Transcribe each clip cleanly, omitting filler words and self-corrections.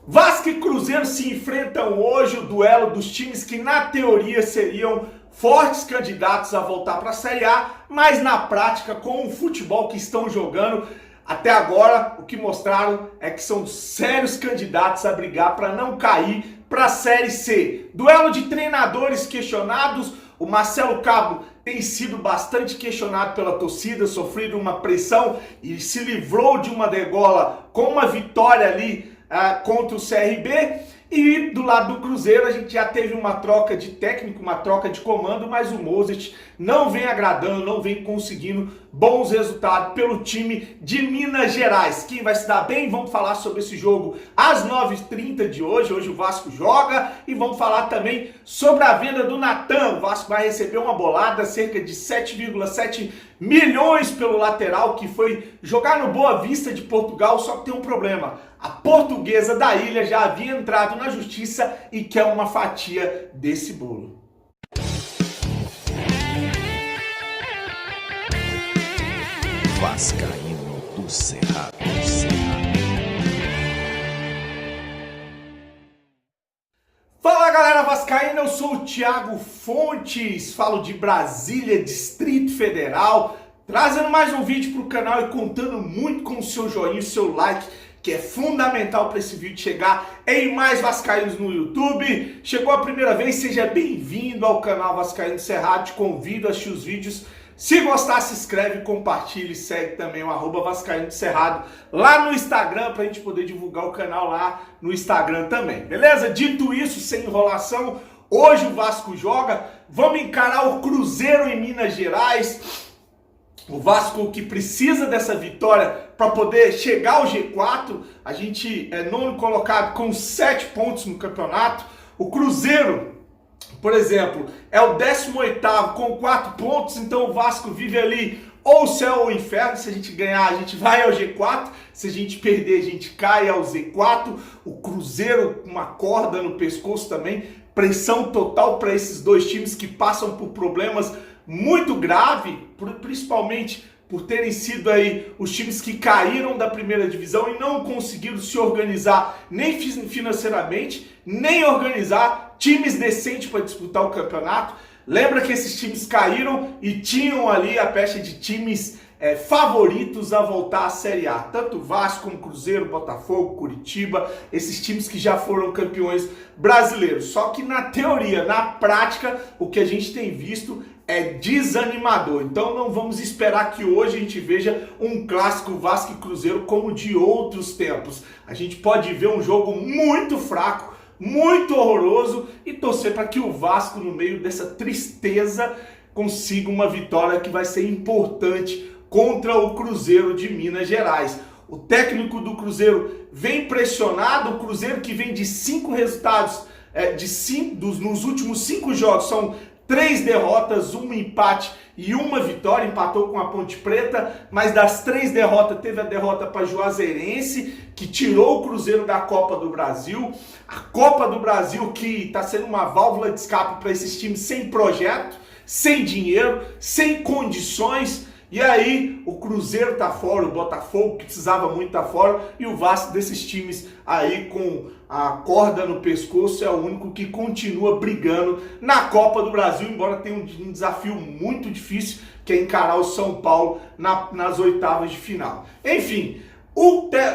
Vasco e Cruzeiro se enfrentam hoje, o duelo dos times que na teoria seriam fortes candidatos a voltar para a Série A, mas na prática, com o futebol que estão jogando até agora, o que mostraram é que são sérios candidatos a brigar para não cair para a Série C. Duelo de treinadores questionados. O Marcelo Cabo tem sido bastante questionado pela torcida, sofrido uma pressão e se livrou de uma degola com uma vitória ali contra o CRB. E do lado do Cruzeiro a gente já teve uma troca de técnico, uma troca de comando, mas o Mozart não vem agradando, não vem conseguindo bons resultados pelo time de Minas Gerais. Quem vai se dar bem? Vamos falar sobre esse jogo às 9h30 de hoje. Hoje o Vasco joga e vamos falar também sobre a venda do Natan. O Vasco vai receber uma bolada, cerca de 7,7 milhões pelo lateral, que foi jogar no Boa Vista de Portugal, só que tem um problema. A Portuguesa da Ilha já havia entrado na justiça e quer uma fatia desse bolo. Vascaíno do Cerrado. Fala galera vascaína, eu sou o Thiago Fontes, falo de Brasília, Distrito Federal, trazendo mais um vídeo para o canal e contando muito com o seu joinha, o seu like, que é fundamental para esse vídeo chegar em mais vascaínos no YouTube. Chegou a primeira vez, seja bem-vindo ao canal Vascaíno do Cerrado, te convido a assistir os vídeos. Se gostar, se inscreve, compartilha e segue também o @Vascaíno do Cerrado lá no Instagram, para a gente poder divulgar o canal lá no Instagram também, beleza? Dito isso, sem enrolação, hoje o Vasco joga, vamos encarar o Cruzeiro em Minas Gerais. O Vasco que precisa dessa vitória para poder chegar ao G4, a gente é nono colocado com 7 pontos no campeonato. O Cruzeiro, por exemplo, é o 18º com 4 pontos, então o Vasco vive ali ou o céu ou o inferno. Se a gente ganhar, a gente vai ao G4, se a gente perder, a gente cai ao Z4. O Cruzeiro com uma corda no pescoço também, pressão total para esses dois times que passam por problemas muito graves, principalmente por terem sido aí os times que caíram da primeira divisão e não conseguiram se organizar nem financeiramente, nem organizar times decentes para disputar o campeonato. Lembra que esses times caíram e tinham ali a pecha de times favoritos a voltar à Série A. Tanto Vasco como Cruzeiro, Botafogo, Curitiba, esses times que já foram campeões brasileiros. Só que na teoria, na prática, o que a gente tem visto é desanimador. Então não vamos esperar que hoje a gente veja um clássico Vasco e Cruzeiro como de outros tempos. A gente pode ver um jogo muito fraco, muito horroroso e torcer para que o Vasco, no meio dessa tristeza, consiga uma vitória que vai ser importante contra o Cruzeiro de Minas Gerais. O técnico do Cruzeiro vem pressionado, o Cruzeiro que vem de 5 resultados, nos últimos 5 jogos, são 3 derrotas, 1 empate e 1 vitória, empatou com a Ponte Preta, mas das 3 derrotas, teve a derrota para Juazeirense, que tirou o Cruzeiro da Copa do Brasil. A Copa do Brasil que está sendo uma válvula de escape para esses times sem projeto, sem dinheiro, sem condições. E aí o Cruzeiro tá fora, o Botafogo que precisava muito tá fora, e o Vasco desses times aí com a corda no pescoço é o único que continua brigando na Copa do Brasil, embora tenha um desafio muito difícil, que é encarar o São Paulo nas oitavas de final. Enfim,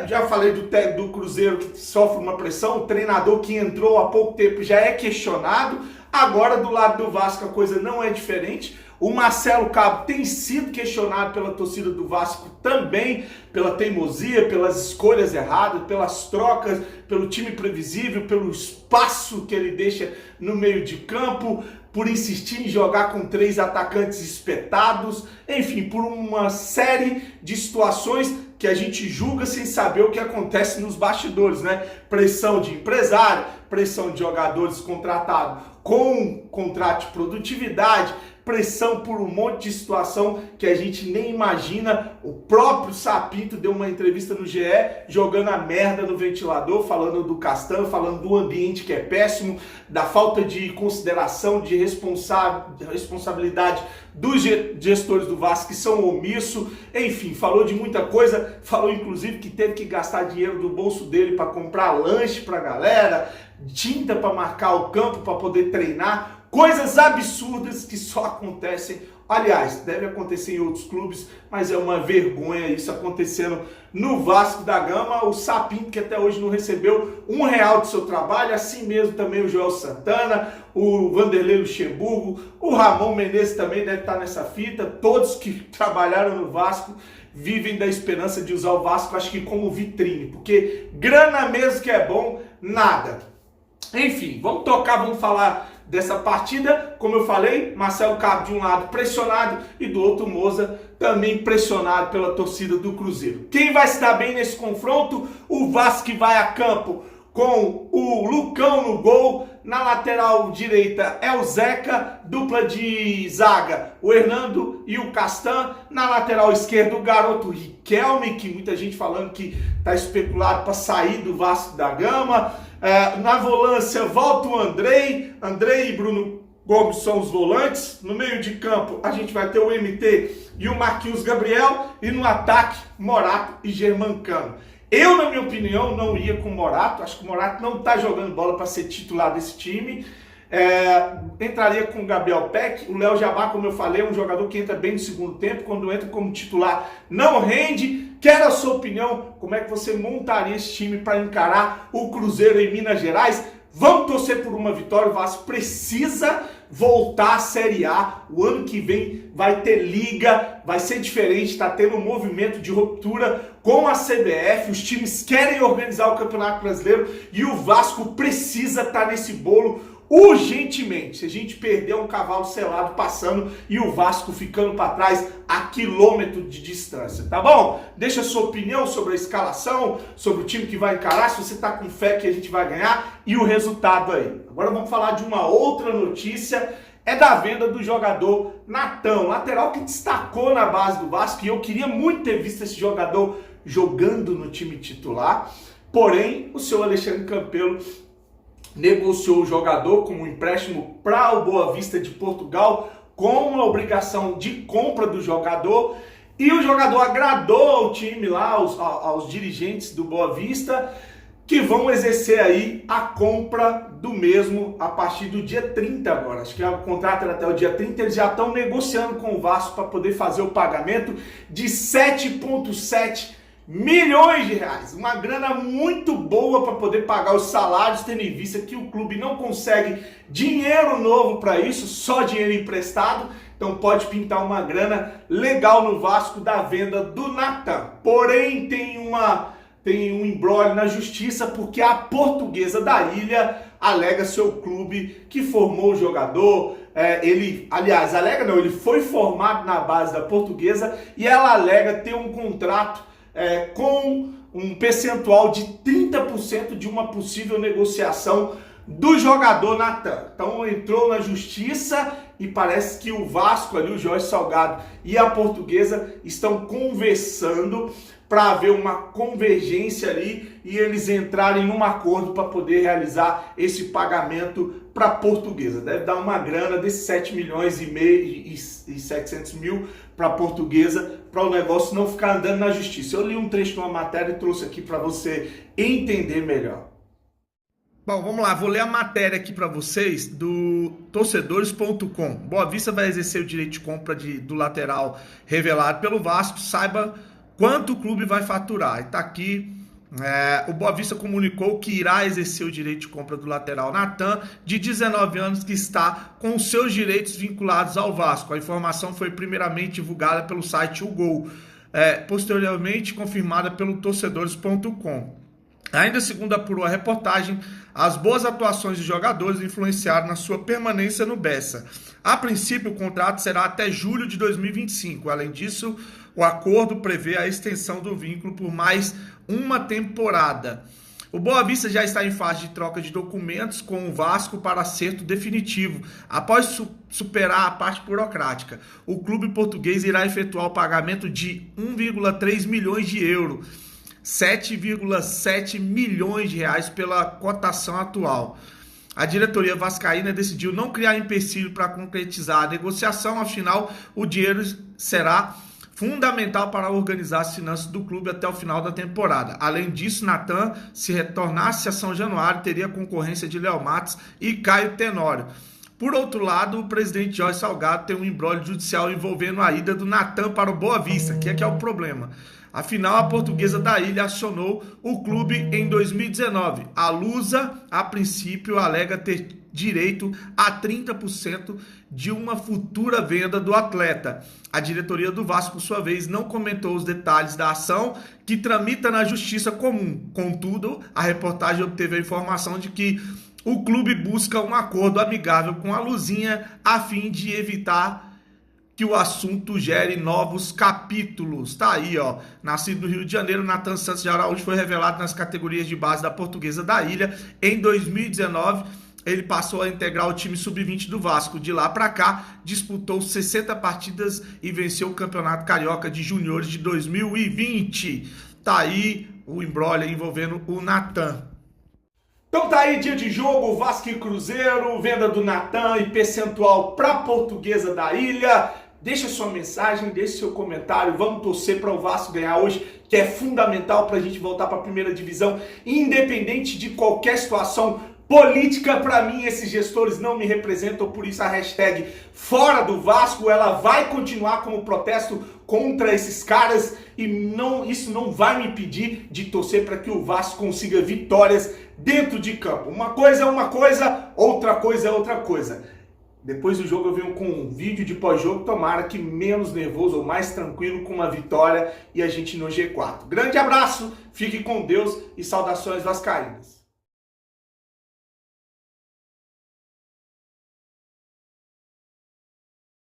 já falei do Cruzeiro que sofre uma pressão, o treinador que entrou há pouco tempo já é questionado. Agora do lado do Vasco a coisa não é diferente. O Marcelo Cabo tem sido questionado pela torcida do Vasco também, pela teimosia, pelas escolhas erradas, pelas trocas, pelo time previsível, pelo espaço que ele deixa no meio de campo, por insistir em jogar com 3 atacantes espetados, enfim, por uma série de situações que a gente julga sem saber o que acontece nos bastidores, né? Pressão de empresário, pressão de jogadores contratados com contrato de produtividade, pressão por um monte de situação que a gente nem imagina. O próprio Sapinto deu uma entrevista no GE jogando a merda no ventilador, falando do Castan, falando do ambiente que é péssimo, da falta de consideração, de responsabilidade dos gestores do Vasco que são omissos. Enfim, falou de muita coisa, falou inclusive que teve que gastar dinheiro do bolso dele para comprar lanche para a galera, tinta para marcar o campo para poder treinar, coisas absurdas que só acontecem. Aliás, deve acontecer em outros clubes, mas é uma vergonha isso acontecendo no Vasco da Gama. O Sapinto, que até hoje não recebeu R$1 do seu trabalho, assim mesmo também o Joel Santana, o Vanderlei Luxemburgo, o Ramon Menezes também deve estar nessa fita. Todos que trabalharam no Vasco vivem da esperança de usar o Vasco, acho que como vitrine, porque grana mesmo que é bom, nada. Enfim, vamos tocar, vamos falar dessa partida. Como eu falei, Marcelo Cabo de um lado pressionado e do outro Moza também pressionado pela torcida do Cruzeiro. Quem vai se dar bem nesse confronto? O Vasco, que vai a campo com o Lucão no gol. Na lateral direita é o Zeca, dupla de zaga, o Hernando e o Castan. Na lateral esquerda, o garoto Riquelme, que muita gente falando que está especulado para sair do Vasco da Gama. Na volância, volta o Andrei e Bruno Gomes são os volantes. No meio de campo, a gente vai ter o MT e o Marquinhos Gabriel. E no ataque, Morato e Germancano. Eu, na minha opinião, não ia com o Morato. Acho que o Morato não está jogando bola para ser titular desse time. Entraria com o Gabriel Peck. O Léo Jabá, como eu falei, é um jogador que entra bem no segundo tempo. Quando entra como titular, não rende. Quero a sua opinião. Como é que você montaria esse time para encarar o Cruzeiro em Minas Gerais? Vamos torcer por uma vitória. O Vasco precisa voltar à Série A. O ano que vem vai ter liga, vai ser diferente. Está tendo um movimento de ruptura com a CBF. Os times querem organizar o Campeonato Brasileiro e o Vasco precisa estar nesse bolo urgentemente. Se a gente perder um cavalo selado passando e o Vasco ficando para trás a quilômetro de distância, tá bom? Deixa a sua opinião sobre a escalação, sobre o time que vai encarar, se você tá com fé que a gente vai ganhar e o resultado aí. Agora vamos falar de uma outra notícia, é da venda do jogador Natan, lateral que destacou na base do Vasco, e eu queria muito ter visto esse jogador jogando no time titular, porém o senhor Alexandre Campelo negociou o jogador como um empréstimo para o Boa Vista de Portugal, com uma obrigação de compra do jogador, e o jogador agradou ao time lá, aos dirigentes do Boa Vista, que vão exercer aí a compra do mesmo a partir do dia 30 agora. Acho que o contrato era até o dia 30, eles já estão negociando com o Vasco para poder fazer o pagamento de 7,7 milhões de reais, uma grana muito boa para poder pagar os salários, tendo em vista que o clube não consegue dinheiro novo para isso, só dinheiro emprestado. Então pode pintar uma grana legal no Vasco da venda do Natan. Porém tem um imbróglio na justiça, porque a Portuguesa da Ilha alega ser o clube que formou o jogador. Ele foi formado na base da Portuguesa e ela alega ter um contrato com um percentual de 30% de uma possível negociação do jogador Natan. Então entrou na justiça e parece que o Vasco ali, o Jorge Salgado e a Portuguesa estão conversando para haver uma convergência ali e eles entrarem num acordo para poder realizar esse pagamento para a Portuguesa. Deve dar uma grana desses 7 milhões e meio e 700 mil para a Portuguesa, para o negócio não ficar andando na justiça. Eu li um trecho de uma matéria e trouxe aqui para você entender melhor. Bom, vamos lá, vou ler a matéria aqui para vocês do torcedores.com. Boa Vista vai exercer o direito de compra do lateral revelado pelo Vasco. Saiba quanto o clube vai faturar. Está aqui, o Boa Vista comunicou que irá exercer o direito de compra do lateral Natan, de 19 anos, que está com os seus direitos vinculados ao Vasco. A informação foi primeiramente divulgada pelo site O Gol, posteriormente confirmada pelo torcedores.com. Ainda segundo apurou a reportagem, as boas atuações de jogadores influenciaram na sua permanência no Bessa. A princípio, o contrato será até julho de 2025. Além disso, o acordo prevê a extensão do vínculo por mais uma temporada. O Boa Vista já está em fase de troca de documentos com o Vasco para acerto definitivo. Após superar a parte burocrática, o clube português irá efetuar o pagamento de 1,3 milhões de euros, 7,7 milhões de reais pela cotação atual. A diretoria vascaína decidiu não criar empecilho para concretizar a negociação, afinal, o dinheiro será fundamental para organizar as finanças do clube até o final da temporada. Além disso, Natan, se retornasse a São Januário, teria concorrência de Léo Matos e Caio Tenório. Por outro lado, o presidente Jorge Salgado tem um imbróglio judicial envolvendo a ida do Natan para o Boa Vista, que é o problema. Afinal, a Portuguesa da Ilha acionou o clube em 2019. A Lusa, a princípio, alega ter direito a 30% de uma futura venda do atleta. A diretoria do Vasco, por sua vez, não comentou os detalhes da ação que tramita na justiça comum. Contudo, a reportagem obteve a informação de que o clube busca um acordo amigável com a Luzinha a fim de evitar que o assunto gere novos capítulos. Tá aí, ó. Nascido no Rio de Janeiro, Natan Santos de Araújo foi revelado nas categorias de base da Portuguesa da Ilha. Em 2019, ele passou a integrar o time sub-20 do Vasco. De lá para cá, disputou 60 partidas e venceu o Campeonato Carioca de Juniores de 2020. Tá aí o imbróglio envolvendo o Natan. Então tá aí, dia de jogo, Vasco e Cruzeiro, venda do Natan e percentual para Portuguesa da Ilha. Deixa sua mensagem, deixa seu comentário, vamos torcer para o Vasco ganhar hoje, que é fundamental para a gente voltar para a primeira divisão, independente de qualquer situação política. Para mim, esses gestores não me representam, por isso a hashtag Fora do Vasco, ela vai continuar como protesto contra esses caras e isso não vai me impedir de torcer para que o Vasco consiga vitórias dentro de campo. Uma coisa é uma coisa, outra coisa é outra coisa. Depois do jogo eu venho com um vídeo de pós-jogo, tomara que menos nervoso ou mais tranquilo, com uma vitória e a gente no G4. Grande abraço, fique com Deus e saudações vascaínas.